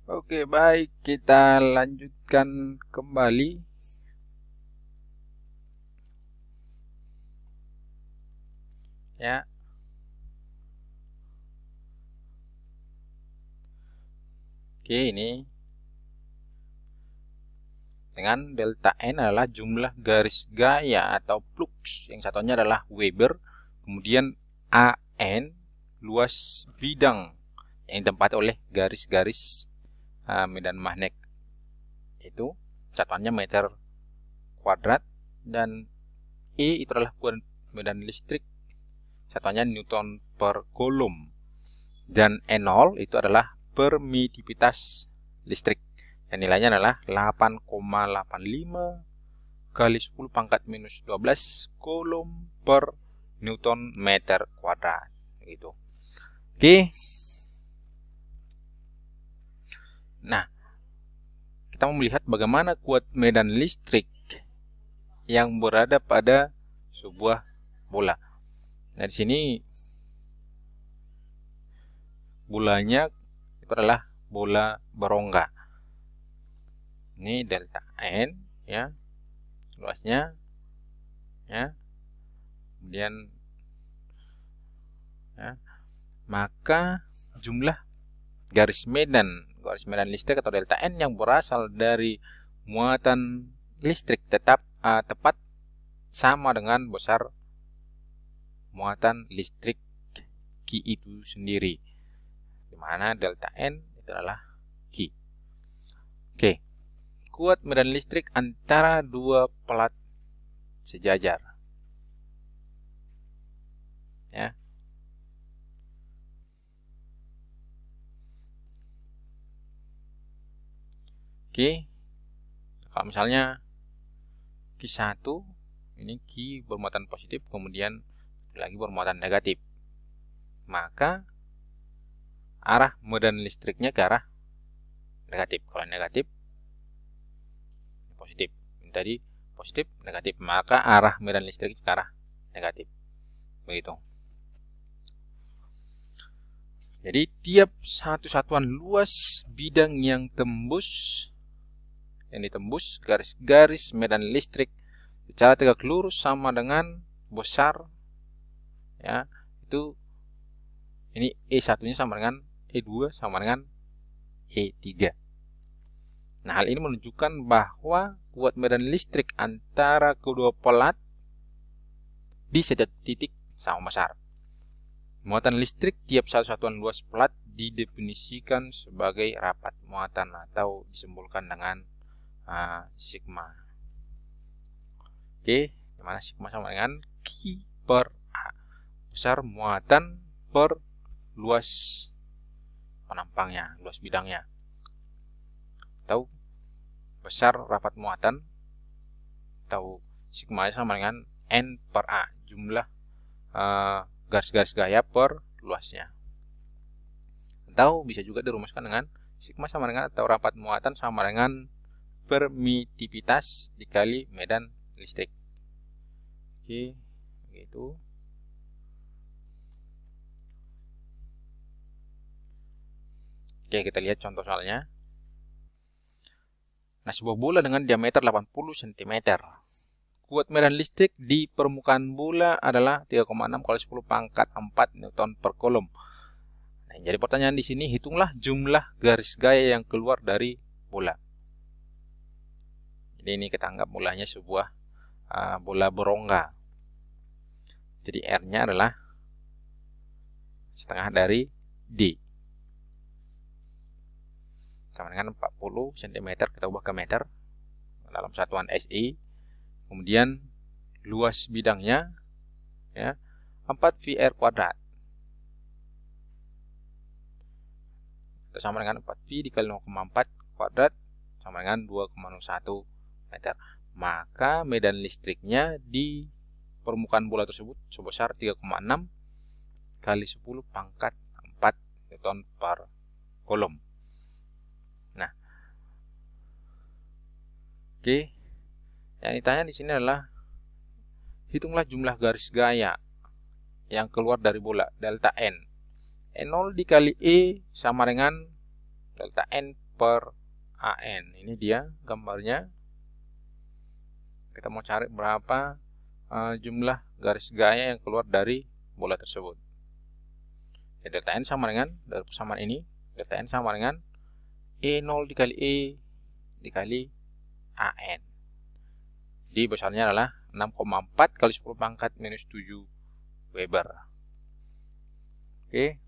Oke, baik, kita lanjutkan kembali. Ya. Oke, ini dengan delta N adalah jumlah garis gaya atau flux. Yang satunya adalah Weber. Kemudian AN luas bidang yang ditempati oleh garis-garis medan magnet. Itu satuannya meter kuadrat, dan E itu adalah medan listrik, satuannya Newton per Coulomb, dan E0 itu adalah permitivitas listrik yang nilainya adalah 8,85 kali 10 pangkat minus 12 Coulomb per Newton meter kuadrat gitu. Oke. Nah, kita mau melihat bagaimana kuat medan listrik yang berada pada sebuah bola. Nah, di sini bolanya itu adalah bola berongga. Ini delta N ya, luasnya ya. Kemudian ya, maka jumlah garis medan listrik atau delta N yang berasal dari muatan listrik tepat sama dengan besar muatan listrik Q itu sendiri, di mana delta N itu adalah Q. Oke, kuat medan listrik antara dua pelat sejajar. Ya. Oke, kalau misalnya Q1 ini Q bermuatan positif, kemudian lagi bermuatan negatif, maka arah medan listriknya ke arah negatif. Kalau negatif positif, ini tadi positif negatif, maka arah medan listrik ke arah negatif, begitu. Jadi tiap satu satuan luas bidang yang ditembus garis-garis medan listrik secara tegak lurus sama dengan besar ya, itu ini E1-nya sama dengan E2 sama dengan E3. Nah, hal ini menunjukkan bahwa kuat medan listrik antara kedua pelat di setiap titik sama besar. Muatan listrik tiap satu satuan luas pelat didefinisikan sebagai rapat muatan atau disimbolkan dengan sigma. Oke, dimana sigma sama dengan Q per A, besar muatan per luas penampangnya, luas bidangnya, atau besar rapat muatan, atau sigma sama dengan N per A, jumlah garis-garis gaya per luasnya. Atau bisa juga dirumuskan dengan sigma sama dengan atau rapat muatan sama dengan permitivitas dikali medan listrik. Oke, begitu. Oke, kita lihat contoh soalnya. Nah, sebuah bola dengan diameter 80 cm. Kuat medan listrik di permukaan bola adalah 3,6 kali 10 pangkat 4 Newton per Coulomb. Nah, jadi pertanyaan di sini, hitunglah jumlah garis gaya yang keluar dari bola. Jadi ini kita anggap bolanya sebuah bola berongga. Jadi R-nya adalah setengah dari D, sama dengan 40 cm, kita ubah ke meter dalam satuan SI. Kemudian luas bidangnya ya 4 VR kuadrat, itu sama dengan 4V dikali 0,4 kuadrat sama dengan 2,01 meter. Maka medan listriknya di permukaan bola tersebut sebesar 3,6 kali 10 pangkat 4 Newton per Coulomb. Nah, oke, yang ditanya di sini adalah hitunglah jumlah garis gaya yang keluar dari bola delta N. E0 dikali E sama dengan delta N per AN. Ini dia gambarnya. Kita mau cari berapa jumlah garis gaya yang keluar dari bola tersebut. Ya, delta N sama dengan, dari persamaan ini, delta N sama dengan E0 dikali E dikali AN. Jadi besarnya adalah 6,4 kali 10 pangkat minus 7 Weber. Oke.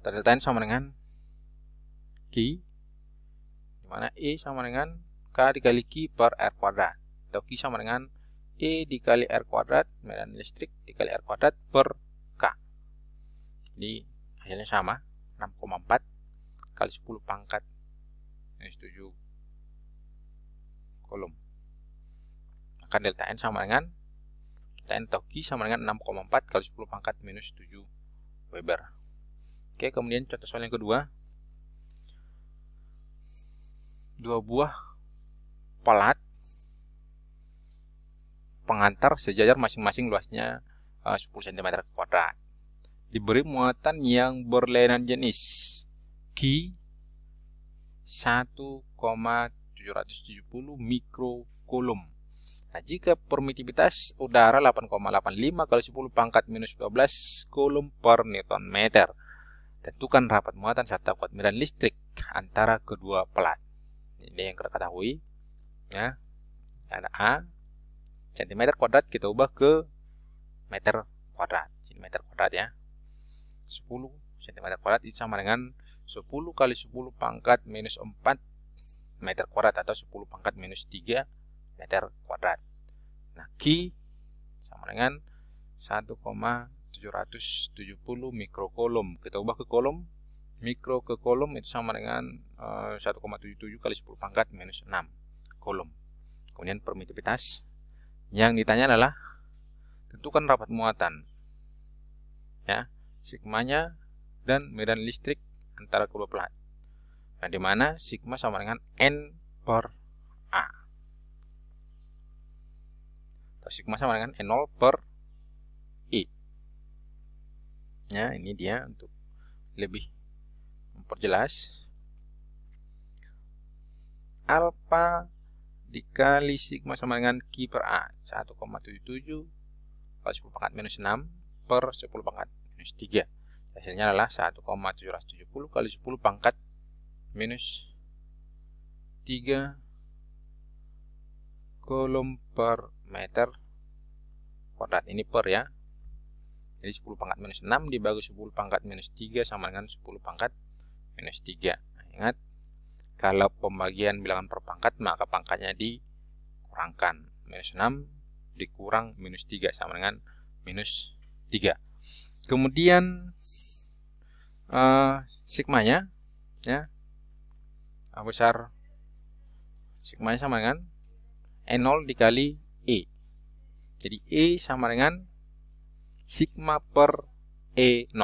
Delta N sama dengan Q, dimana E sama dengan K dikali Q per R kuadrat, atau Q sama dengan E dikali R kuadrat medan listrik dikali R kuadrat per K. Jadi hasilnya sama, 6,4 kali 10 pangkat minus 7 Coulomb. Maka delta N sama dengan, delta N atau Q sama dengan 6,4 kali 10 pangkat minus 7 Weber. Oke, kemudian contoh soal yang kedua. Dua buah pelat pengantar sejajar masing-masing luasnya 10 cm kuadrat. Diberi muatan yang berlainan jenis Q 1,770 mikrocoulomb. Nah, jika permitivitas udara 8,85 kali 10 pangkat minus 12 Coulomb per Newton meter. Tentukan rapat muatan serta kuat medan listrik antara kedua pelat. Ini yang kita ketahui, ya. Ada A, cm kuadrat kita ubah ke meter kuadrat, cm kuadrat ya. 10 cm kuadrat itu sama dengan 10 kali 10 pangkat minus 4 meter kuadrat atau 10 pangkat minus 3 meter kuadrat. Nah, Q sama dengan 1,770 mikrocoulomb. Kita ubah ke coulomb. Mikro ke coulomb itu sama dengan 1,77 kali 10 pangkat minus 6 coulomb. Kemudian permitivitas yang ditanya adalah tentukan rapat muatan, ya, sigmanya dan medan listrik antara kedua pelat. Nah, di mana sigma sama dengan N per A, atau sigma sama dengan N0 per I. Ya, ini dia untuk lebih memperjelas. Alfa dikali sigma sama dengan Q per A, 1,77 kali 10 pangkat minus 6 per 10 pangkat minus 3. Hasilnya adalah 1,770 kali 10 pangkat minus 3 Coulomb per meter kuadrat. Ini per ya. Jadi 10 pangkat minus 6 dibagi 10 pangkat minus 3 sama dengan 10 pangkat minus 3. Nah, ingat, kalau pembagian bilangan per pangkat maka pangkatnya dikurangkan. Minus 6 dikurang minus 3 sama dengan minus 3. Kemudian sigmanya, ya, besar sigmanya sama dengan N0 dikali E. Jadi E sama dengan sigma per E0.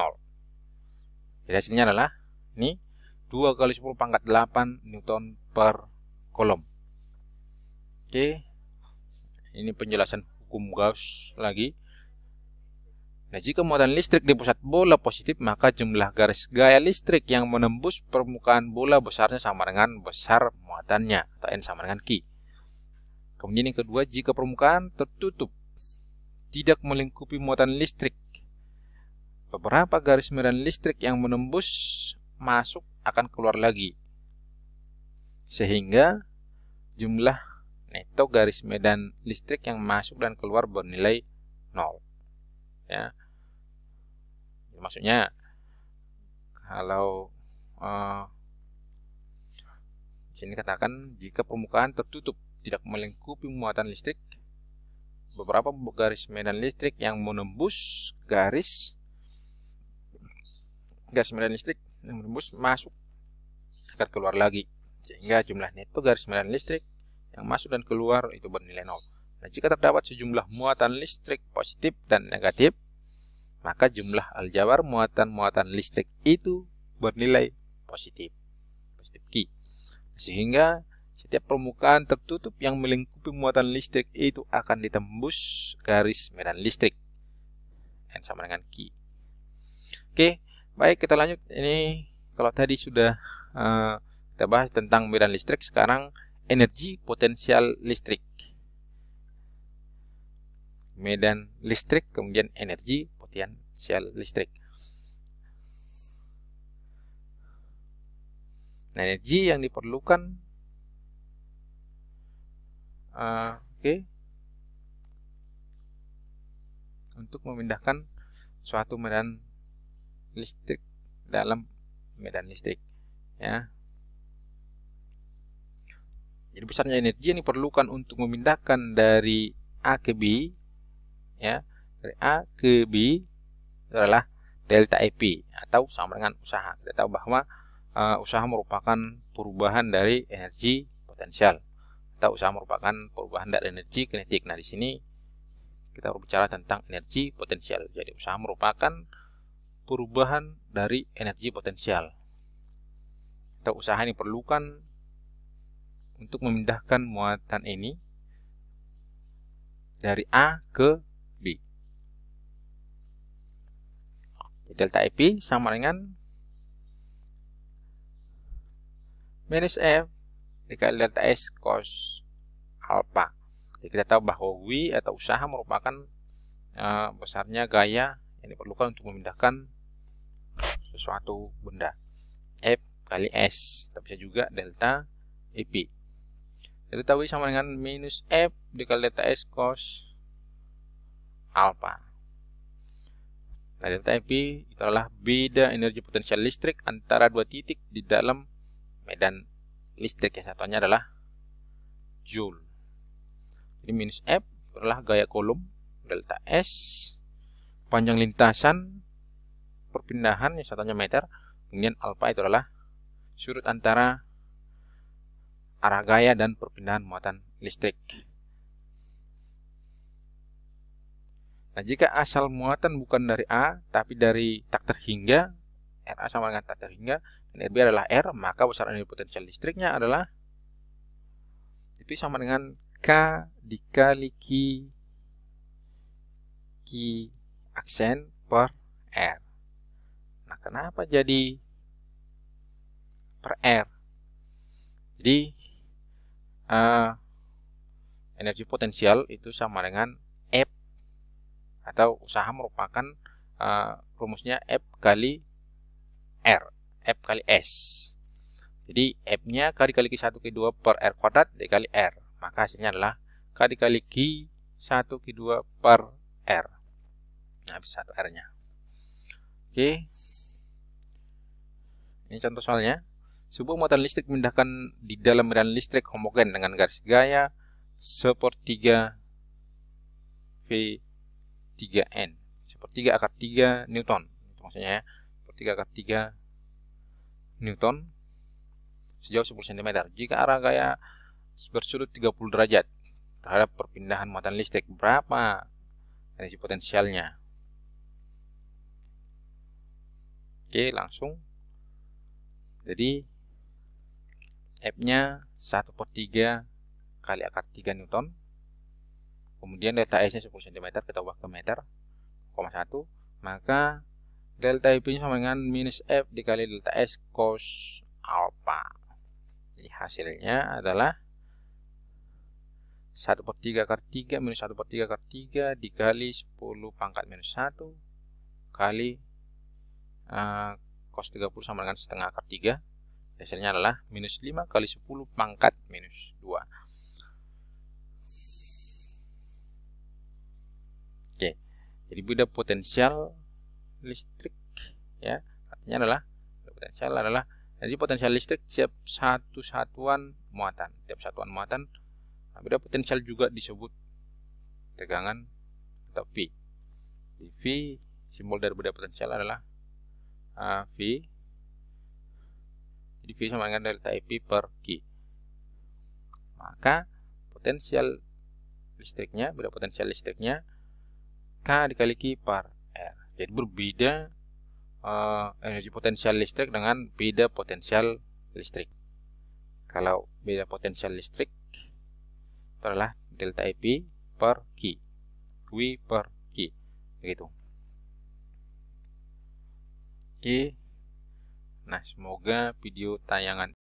Jadi hasilnya adalah ini 2 kali 10 pangkat 8 Newton per Coulomb. Oke, ini penjelasan hukum Gauss lagi. Nah, jika muatan listrik di pusat bola positif, maka jumlah garis gaya listrik yang menembus permukaan bola besarnya sama dengan besar muatannya, atau N sama dengan Q. Kemudian yang kedua, jika permukaan tertutup tidak melingkupi muatan listrik, beberapa garis medan listrik yang menembus masuk akan keluar lagi, sehingga jumlah neto garis medan listrik yang masuk dan keluar bernilai 0. Ya, maksudnya kalau sini katakan jika permukaan tertutup tidak melingkupi muatan listrik, beberapa garis medan listrik yang menembus garis medan listrik yang menembus masuk akan keluar lagi, sehingga jumlah neto garis medan listrik yang masuk dan keluar itu bernilai 0. Nah, jika terdapat sejumlah muatan listrik positif dan negatif, maka jumlah aljabar muatan-muatan listrik itu bernilai positif Q. Sehingga setiap permukaan tertutup yang melingkupi muatan listrik itu akan ditembus garis medan listrik N sama dengan Q. Oke, baik, kita lanjut. Ini kalau tadi sudah kita bahas tentang medan listrik, sekarang energi potensial listrik. Medan listrik, kemudian energi potensial listrik. Nah, energi yang diperlukan untuk memindahkan suatu medan listrik dalam medan listrik, ya. Jadi besarnya energi yang diperlukan untuk memindahkan dari A ke B, ya, dari A ke B adalah delta EP atau sama dengan usaha. Kita tahu bahwa usaha merupakan perubahan dari energi potensial atau usaha merupakan perubahan dari energi kinetik. Nah, di sini kita berbicara tentang energi potensial. Jadi usaha merupakan perubahan dari energi potensial atau usaha yang diperlukan untuk memindahkan muatan ini dari A ke B. Delta EP sama dengan minus F dikali delta S cos alpha. Jadi kita tahu bahwa W atau usaha merupakan besarnya gaya yang diperlukan untuk memindahkan sesuatu benda. F kali S, tapi bisa juga delta EP. Delta W sama dengan minus F dikali delta S cos alpha. Nah, delta EP itu adalah beda energi potensial listrik antara dua titik di dalam medan listrik. Yang satunya adalah joule. Jadi minus F adalah gaya kolom, delta S panjang lintasan perpindahan, yang satunya meter, kemudian alpha itu adalah sudut antara arah gaya dan perpindahan muatan listrik. Nah, jika asal muatan bukan dari A tapi dari tak terhingga, RA sama dengan tak terhingga dan RB adalah R, maka besar energi potensial listriknya adalah itu sama dengan K dikali Q aksen per R. Nah, kenapa jadi per R? Jadi energi potensial itu sama dengan F atau usaha merupakan rumusnya F kali R, F kali S. Jadi F-nya K dikali Q1 Q2 per R kuadrat dikali R. Maka hasilnya adalah K dikali Q1 Q2 per R. Nah, bisa 1 R-nya. Oke. Ini contoh soalnya. Sebuah muatan listrik memindahkan di dalam medan listrik homogen dengan garis gaya sepertiga V3N. Sepertiga akar 3 Newton. Itu maksudnya ya. Sepertiga akar 3 Newton sejauh 10 cm. Jika arah gaya bersudut 30 derajat terhadap perpindahan muatan listrik, berapa energi potensialnya? Oke, langsung. Jadi F-nya 1/3 kali akar 3 Newton. Kemudian delta S-nya 10 cm, kita ubah ke meter, 0,1. Maka delta IP-nya sama dengan minus F dikali delta S cos alpha. Jadi hasilnya adalah 1/3 akar 3 minus 1/3 akar 3 dikali 10 pangkat minus 1 kali cos 30 sama dengan setengah akar 3. Hasilnya adalah minus 5 kali 10 pangkat minus 2. Oke, jadi beda potensial listrik, ya. Artinya adalah potensial adalah energi potensial listrik setiap satu satuan muatan. Setiap satuan muatan, beda potensial juga disebut tegangan atau V. Jadi V, simbol dari beda potensial adalah V. Jadi V sama dengan delta EP per Q. Maka potensial listriknya, beda potensial listriknya K dikali Q per R. Jadi berbeda energi potensial listrik dengan beda potensial listrik. Kalau beda potensial listrik itu adalah delta EP per Q, W per Q, begitu. Oke. Nah, semoga video tayangan